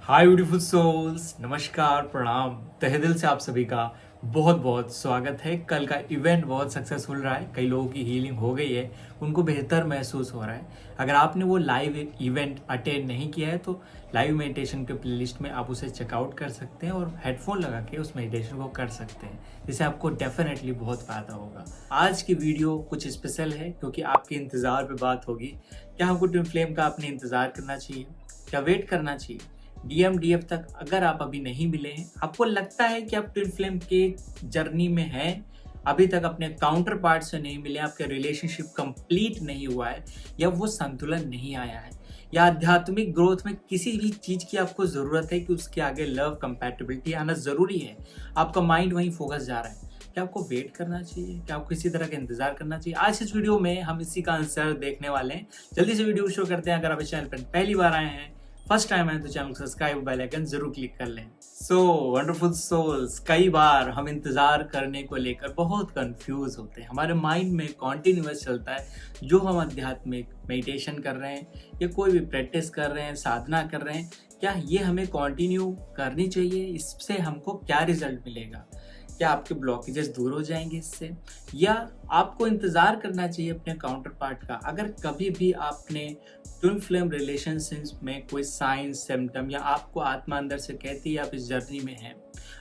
हाय beautiful souls, नमस्कार, प्रणाम। तहे दिल से आप सभी का बहुत बहुत स्वागत है। कल का इवेंट बहुत सक्सेसफुल रहा है, कई लोगों की हीलिंग हो गई है, उनको बेहतर महसूस हो रहा है। अगर आपने वो लाइव इवेंट अटेंड नहीं किया है तो लाइव मेडिटेशन के प्लेलिस्ट में आप उसे चेकआउट कर सकते हैं और हेडफोन लगा के उस मेडिटेशन को कर सकते हैं, जिससे आपको डेफिनेटली बहुत फ़ायदा होगा। आज की वीडियो कुछ स्पेशल है क्योंकि आपके इंतज़ार पे बात होगी। क्या हमको ट्विन फ्लेम का अपने इंतज़ार करना चाहिए, क्या वेट करना चाहिए? DMDF तक अगर आप अभी नहीं मिले हैं, आपको लगता है कि आप ट्विन फ्लेम के जर्नी में हैं, अभी तक अपने काउंटर पार्ट से नहीं मिले, आपका रिलेशनशिप कंप्लीट नहीं हुआ है, या वो संतुलन नहीं आया है, या आध्यात्मिक ग्रोथ में किसी भी चीज़ की आपको ज़रूरत है कि उसके आगे लव कंपैटिबिलिटी आना ज़रूरी है, आपका माइंड वहीं फोकस जा रहा है, क्या आपको वेट करना चाहिए, क्या आपको किसी तरह का इंतजार करना चाहिए? आज इस वीडियो में हम इसी का आंसर देखने वाले हैं। जल्दी से वीडियो शुरू करते हैं। अगर आप इस चैनल पर पहली बार आए हैं, फर्स्ट टाइम है तो चैनल को सब्सक्राइब, बेल आइकन जरूर क्लिक कर लें। सो वंडरफुल सोल्स, कई बार हम इंतजार करने को लेकर बहुत कंफ्यूज होते हैं। हमारे माइंड में कॉन्टिन्यूअस चलता है, जो हम आध्यात्मिक मेडिटेशन कर रहे हैं या कोई भी प्रैक्टिस कर रहे हैं, साधना कर रहे हैं, क्या ये हमें कंटिन्यू करनी चाहिए? इससे हमको क्या रिजल्ट मिलेगा? क्या आपके ब्लॉकेजेस दूर हो जाएंगे इससे, या आपको इंतज़ार करना चाहिए अपने काउंटर पार्ट का? अगर कभी भी आपने ट्विन फ्लेम रिलेशनशिप में कोई साइंस सिम्टम, या आपको आत्मा अंदर से कहती है आप इस जर्नी में हैं,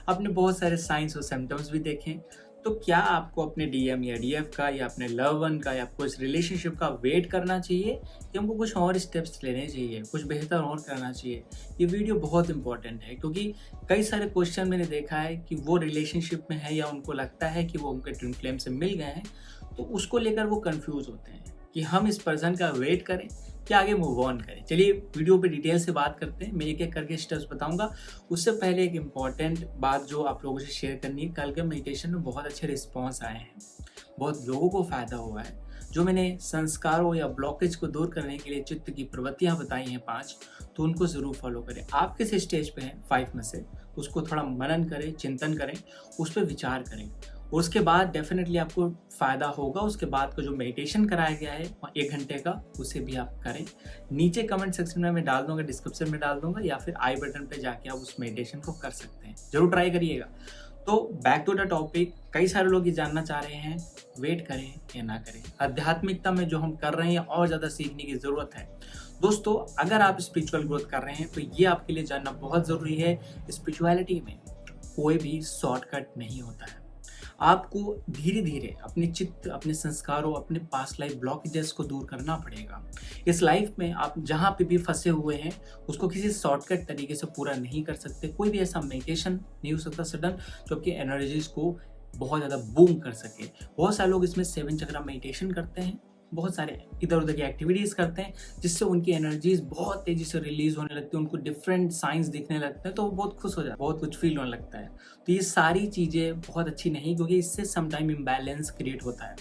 आपने बहुत सारे साइंस और सिम्टम्स भी देखे, तो क्या आपको अपने DM या DF का, या अपने लव वन का, या आपको इस रिलेशनशिप का वेट करना चाहिए, या हमको कुछ और स्टेप्स लेने चाहिए, कुछ बेहतर और करना चाहिए? ये वीडियो बहुत इंपॉर्टेंट है क्योंकि कई सारे क्वेश्चन मैंने देखा है कि वो रिलेशनशिप में है या उनको लगता है कि वो उनके ट्विन फ्लेम से मिल गए हैं, तो उसको लेकर वो कंफ्यूज होते हैं कि हम इस पर्सन का वेट करें क्या आगे मूव ऑन करें। चलिए वीडियो पे डिटेल से बात करते हैं, मैं एक एक करके स्टेप्स बताऊंगा। उससे पहले एक इम्पॉर्टेंट बात जो आप लोगों से शेयर करनी है, कल के मेडिटेशन में बहुत अच्छे रिस्पॉन्स आए हैं, बहुत लोगों को फ़ायदा हुआ है। जो मैंने संस्कारों या ब्लॉकेज को दूर करने के लिए चित्त की प्रवृत्तियाँ बताई हैं 5, तो उनको ज़रूर फॉलो करें। आप किस स्टेज पे हैं 5 में से, उसको थोड़ा मनन करें, चिंतन करें, उस पर विचार करें, उसके बाद डेफिनेटली आपको फ़ायदा होगा। उसके बाद का जो मेडिटेशन कराया गया है 1 घंटे का, उसे भी आप करें। नीचे कमेंट सेक्शन में मैं डाल दूंगा, डिस्क्रिप्शन में डाल दूंगा, या फिर आई बटन पे जाके आप उस मेडिटेशन को कर सकते हैं। जरूर ट्राई करिएगा। तो बैक टू द टॉपिक, कई सारे लोग ये जानना चाह रहे हैं वेट करें या ना करें। आध्यात्मिकता में जो हम कर रहे हैं और ज़्यादा सीखने की ज़रूरत है। दोस्तों, अगर आप स्पिरिचुअल ग्रोथ कर रहे हैं तो ये आपके लिए जानना बहुत ज़रूरी है, स्पिरिचुअलिटी में कोई भी शॉर्टकट नहीं होता है। आपको धीरे धीरे अपने चित्त, अपने संस्कारों, अपने पास्ट लाइफ ब्लॉकेजेस को दूर करना पड़ेगा। इस लाइफ में आप जहाँ पे भी फंसे हुए हैं, उसको किसी शॉर्टकट तरीके से पूरा नहीं कर सकते। कोई भी ऐसा मेडिटेशन नहीं हो सकता सडन जो आपकी एनर्जीज को बहुत ज़्यादा बूम कर सके। बहुत सारे लोग इसमें 7 चक्रा मेडिटेशन करते हैं, बहुत सारे इधर उधर की एक्टिविटीज़ करते हैं, जिससे उनकी एनर्जीज बहुत तेज़ी से रिलीज होने लगती है, उनको डिफरेंट साइंस दिखने लगते हैं, तो वो बहुत खुश हो जाते हैं, बहुत कुछ फील होने लगता है। तो ये सारी चीज़ें बहुत अच्छी नहीं, क्योंकि इससे समटाइम इम्बैलेंस क्रिएट होता है।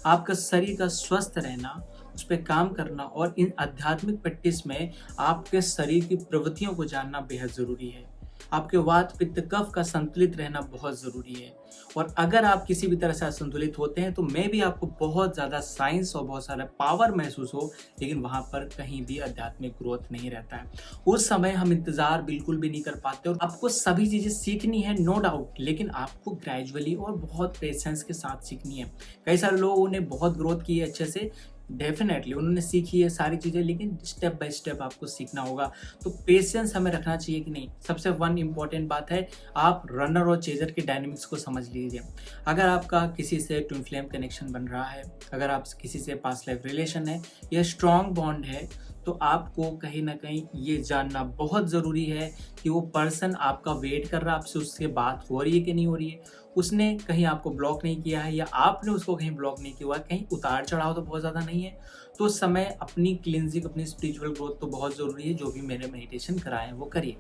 आपका शरीर का स्वस्थ रहना, उस पर काम करना, और इन आध्यात्मिक प्रैक्टिस में आपके शरीर की प्रवृत्तियों को जानना बेहद ज़रूरी है। आपके वात पित्त कफ का संतुलित रहना बहुत ज़रूरी है। और अगर आप किसी भी तरह से असंतुलित होते हैं तो मे भी आपको बहुत ज़्यादा साइंस और बहुत सारा पावर महसूस हो, लेकिन वहाँ पर कहीं भी आध्यात्मिक ग्रोथ नहीं रहता है। उस समय हम इंतज़ार बिल्कुल भी नहीं कर पाते। और आपको सभी चीज़ें सीखनी है, नो डाउट, लेकिन आपको ग्रेजुअली और बहुत पेशेंस के साथ सीखनी है। कई सारे लोगों ने बहुत ग्रोथ की है अच्छे से, डेफिनेटली उन्होंने सीखी है सारी चीज़ें, लेकिन स्टेप बाय स्टेप आपको सीखना होगा। तो पेशेंस हमें रखना चाहिए कि नहीं। सबसे वन इम्पॉर्टेंट बात है, आप रनर और चेजर के डायनेमिक्स को समझ लीजिए। अगर आपका किसी से ट्विन फ्लेम कनेक्शन बन रहा है, अगर आप किसी से पास्ट लाइफ रिलेशन है या स्ट्रॉन्ग बॉन्ड है, तो आपको कहीं ना कहीं ये जानना बहुत ज़रूरी है कि वो पर्सन आपका वेट कर रहा है, आपसे उससे बात हो रही है कि नहीं हो रही है, उसने कहीं आपको ब्लॉक नहीं किया है, या आपने उसको कहीं ब्लॉक नहीं किया हुआ, कहीं उतार चढ़ाव तो बहुत ज़्यादा नहीं है। तो उस समय अपनी क्लिनजिंग, अपनी स्पिरिचुअल ग्रोथ तो बहुत ज़रूरी है। जो भी मैंने मेडिटेशन कराए हैं वो करिए।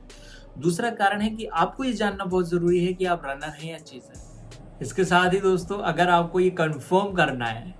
दूसरा कारण है कि आपको ये जानना बहुत ज़रूरी है कि आप रनर हैं या चेजर। इसके साथ ही दोस्तों, अगर आपको ये कंफर्म करना है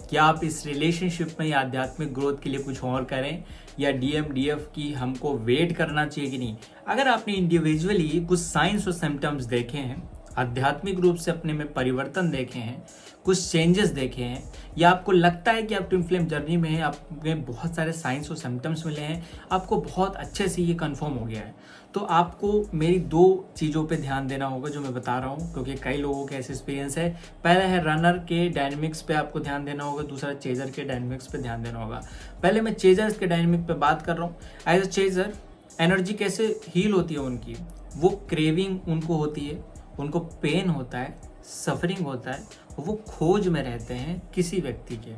कि आप इस रिलेशनशिप में या आध्यात्मिक ग्रोथ के लिए कुछ और करें, या DMDF की हमको वेट करना चाहिए कि नहीं, अगर आपने इंडिविजुअली कुछ साइंस और सिम्टम्स देखे हैं, आध्यात्मिक रूप से अपने में परिवर्तन देखे हैं, कुछ चेंजेस देखे हैं, या आपको लगता है कि आप ट्विन फ्लेम जर्नी में हैं, आपमें बहुत सारे साइंस और सिम्टम्स मिले हैं, आपको बहुत अच्छे से ये कंफर्म हो गया है, तो आपको मेरी 2 चीज़ों पे ध्यान देना होगा जो मैं बता रहा हूँ, क्योंकि कई लोगों के ऐसे एक्सपीरियंस है। पहला है रनर के डायनेमिक्स पे आपको ध्यान देना होगा, दूसरा चेजर के डायनेमिक्स पे ध्यान देना होगा। पहले मैं चेजर्स के डायनेमिक पे बात कर रहा हूँ। एज अ चेजर एनर्जी कैसे हील होती है उनकी, वो क्रेविंग उनको होती है, उनको पेन होता है, सफरिंग होता है, वो खोज में रहते हैं किसी व्यक्ति के,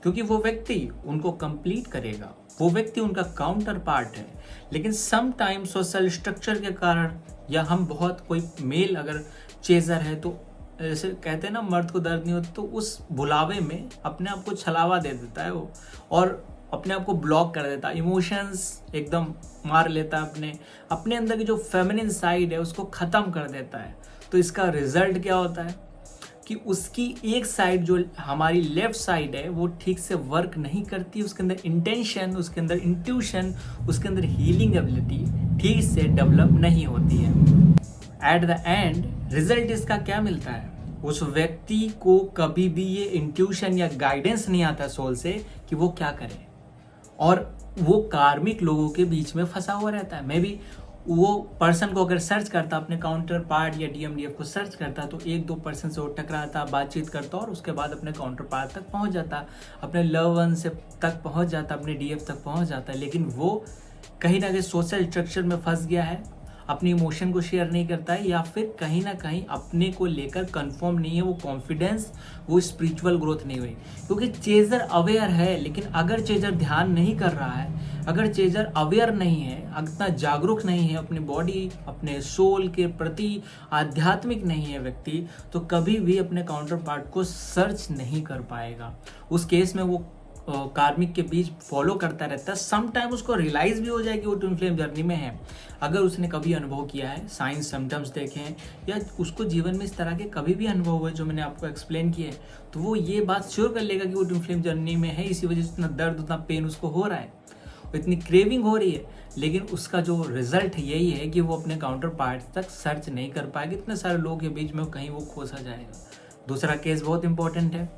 क्योंकि वो व्यक्ति उनको कंप्लीट करेगा, वो व्यक्ति उनका काउंटर पार्ट है। लेकिन सम टाइम सोशल स्ट्रक्चर के कारण, या हम बहुत कोई मेल अगर चेजर है तो जैसे कहते हैं ना मर्द को दर्द नहीं होता, तो उस बुलावे में अपने आप को छलावा दे देता है वो, और अपने आप को ब्लॉक कर देता है, इमोशंस एकदम मार लेता है, अपने अंदर की जो फेमिनिन साइड है उसको ख़त्म कर देता है। तो इसका रिजल्ट क्या होता है कि उसकी एक साइड जो हमारी लेफ्ट साइड है वो ठीक से वर्क नहीं करती, उसके अंदर इंटेंशन, उसके अंदर इंट्यूशन, उसके अंदर हीलिंग एबिलिटी ठीक से डेवलप नहीं होती है। एट द एंड रिजल्ट इसका क्या मिलता है, उस व्यक्ति को कभी भी ये इंट्यूशन या गाइडेंस नहीं आता सोल से कि वो क्या करे, और वो कार्मिक लोगों के बीच में फंसा हुआ रहता है। मैं भी वो पर्सन को अगर सर्च करता, अपने काउंटर पार्ट या DMDF को सर्च करता, तो 1-2 पर्सन से वो टकराता, बातचीत करता और उसके बाद अपने काउंटर पार्ट तक पहुंच जाता, अपने लव वन से तक पहुंच जाता, अपने DF तक पहुंच जाता। लेकिन वो कहीं ना कहीं सोशल स्ट्रक्चर में फंस गया है, अपनी इमोशन को शेयर नहीं करता है, या फिर कहीं ना कहीं अपने को लेकर कंफर्म नहीं है, वो कॉन्फिडेंस, वो स्पिरिचुअल ग्रोथ नहीं हुई। क्योंकि चेजर अवेयर है, लेकिन अगर चेजर ध्यान नहीं कर रहा है, अगर चेजर अवेयर नहीं है, इतना जागरूक नहीं है अपनी बॉडी, अपने सोल के प्रति आध्यात्मिक नहीं है व्यक्ति, तो कभी भी अपने काउंटर पार्ट को सर्च नहीं कर पाएगा। उस केस में वो कार्मिक के बीच फॉलो करता रहता है। सम टाइम उसको रियलाइज भी हो जाए कि वो ट्विन फ्लेम जर्नी में है, अगर उसने कभी अनुभव किया है, साइंस सिम्टम्स देखे हैं, या उसको जीवन में इस तरह के कभी भी अनुभव हुए जो मैंने आपको एक्सप्लेन किए हैं, तो वो ये बात श्योर कर लेगा कि वो ट्विन फ्लेम जर्नी में है, इसी वजह से उतना दर्द, उतना पेन उसको हो रहा है, इतनी क्रेविंग हो रही है। लेकिन उसका जो रिजल्ट यही है कि वो अपने काउंटर पार्ट तक सर्च नहीं कर पाएगा, इतने सारे लोगों के बीच में कहीं वो खोसा जाएगा। दूसरा केस बहुत इंपॉर्टेंट है,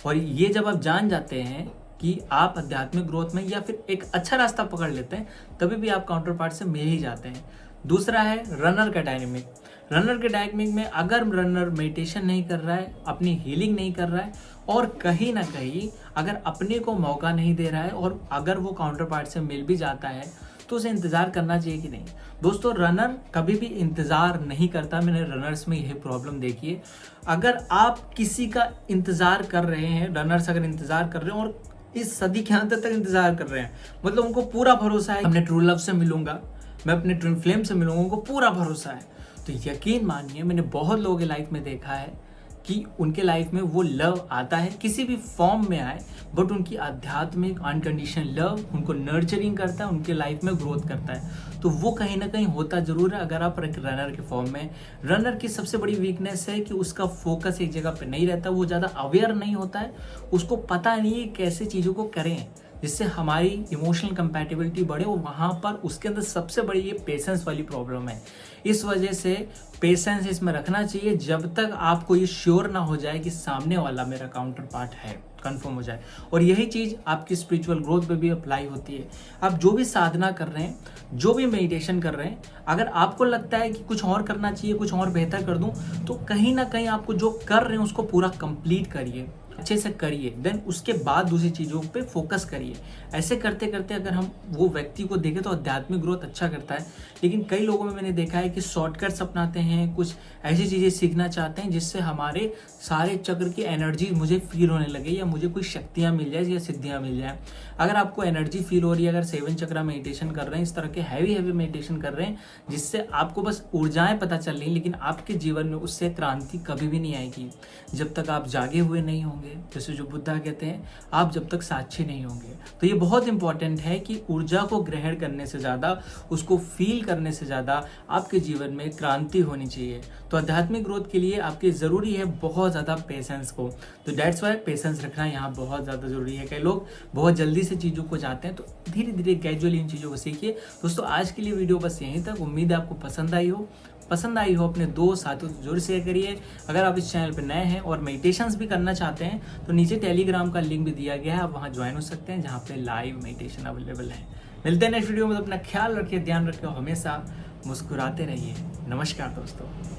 और ये जब आप जान जाते हैं कि आप आध्यात्मिक ग्रोथ में या फिर एक अच्छा रास्ता पकड़ लेते हैं, तभी भी आप काउंटर पार्ट से मिल ही जाते हैं। दूसरा है रनर का डायनेमिक। रनर के डायनेमिक में अगर रनर मेडिटेशन नहीं कर रहा है, अपनी हीलिंग नहीं कर रहा है, और कहीं ना कहीं अगर अपने को मौका नहीं दे रहा है, और अगर वो काउंटर पार्ट से मिल भी जाता है, तो उसे इंतज़ार करना चाहिए कि नहीं। दोस्तों, रनर कभी भी इंतज़ार नहीं करता। मैंने रनर्स में यही प्रॉब्लम देखी है। अगर आप किसी का इंतज़ार कर रहे हैं, रनर्स अगर इंतज़ार कर रहे हैं और इस सदी के अंत तक इंतज़ार कर रहे हैं, मतलब उनको पूरा भरोसा है, अपने ट्रू लव से मिलूंगा, मैं अपने ट्विन फ्लेम से मिलूंगा, उनको पूरा भरोसा है, तो यकीन मानिए मैंने बहुत लोगों के लाइफ में देखा है कि उनके लाइफ में वो लव आता है, किसी भी फॉर्म में आए, बट उनकी आध्यात्मिक अनकंडीशनल लव उनको नर्चरिंग करता है, उनके लाइफ में ग्रोथ करता है। तो वो कहीं ना कहीं होता जरूर है अगर आप एक रनर के फॉर्म में। रनर की सबसे बड़ी वीकनेस है कि उसका फोकस एक जगह पे नहीं रहता, वो ज़्यादा अवेयर नहीं होता है, उसको पता नहीं है कैसे चीज़ों को करें जिससे हमारी इमोशनल कंपैटिबिलिटी बढ़े, और वहाँ पर उसके अंदर सबसे बड़ी ये पेशेंस वाली प्रॉब्लम है। इस वजह से पेशेंस इसमें रखना चाहिए जब तक आपको ये श्योर ना हो जाए कि सामने वाला मेरा काउंटर पार्ट है, कंफर्म हो जाए। और यही चीज़ आपकी स्पिरिचुअल ग्रोथ पे भी अप्लाई होती है। आप जो भी साधना कर रहे हैं, जो भी मेडिटेशन कर रहे हैं, अगर आपको लगता है कि कुछ और करना चाहिए, कुछ और बेहतर कर दूं, तो कहीं ना कहीं आपको जो कर रहे हैं उसको पूरा कंप्लीट करिए, अच्छे से करिए, देन उसके बाद दूसरी चीज़ों पे फोकस करिए। ऐसे करते करते अगर हम वो व्यक्ति को देखें तो आध्यात्मिक ग्रोथ अच्छा करता है। लेकिन कई लोगों में मैंने देखा है कि शॉर्टकट्स अपनाते हैं, कुछ ऐसी चीज़ें सीखना चाहते हैं जिससे हमारे सारे चक्र की एनर्जी मुझे फील होने लगे, या मुझे कुछ शक्तियाँ मिल जाए या सिद्धियाँ मिल जाए। अगर आपको एनर्जी फील हो रही है, अगर 7 चक्र मेडिटेशन कर रहे हैं, इस तरह के हैवी मेडिटेशन कर रहे हैं जिससे आपको बस ऊर्जाएं पता चल रही, लेकिन आपके जीवन में उससे क्रांति कभी भी नहीं आएगी जब तक आप जागे हुए नहीं होंगे। जैसे जो बुद्धा कहते हैं, आप जब तक साक्षी नहीं होंगे। तो ये बहुत इंपॉर्टेंट है कि ऊर्जा को ग्रहण करने से ज़्यादा, उसको फील करने से ज़्यादा आपके जीवन में क्रांति होनी चाहिए। तो आध्यात्मिक ग्रोथ के लिए आपके ज़रूरी है बहुत ज़्यादा पेशेंस को। तो दैट्स वाई पेशेंस रखना यहाँ बहुत ज़्यादा ज़रूरी है। कई लोग बहुत जल्दी से चीज़ों को चाहते हैं, तो धीरे धीरे ग्रेजुअली इन चीज़ों को सीखिए। दोस्तों, आज के लिए वीडियो बस यहीं तक। उम्मीद है आपको पसंद आई हो। पसंद आई हो अपने दोस्त साथियों से जरूर शेयर करिए। अगर आप इस चैनल पर नए हैं और मेडिटेशंस भी करना चाहते हैं तो नीचे टेलीग्राम का लिंक भी दिया गया है, आप वहाँ ज्वाइन हो सकते हैं जहाँ पे लाइव मेडिटेशन अवेलेबल है। मिलते हैं नेक्स्ट वीडियो में, तो अपना ख्याल रखिए, ध्यान रखिए, हमेशा मुस्कुराते रहिए। नमस्कार दोस्तों।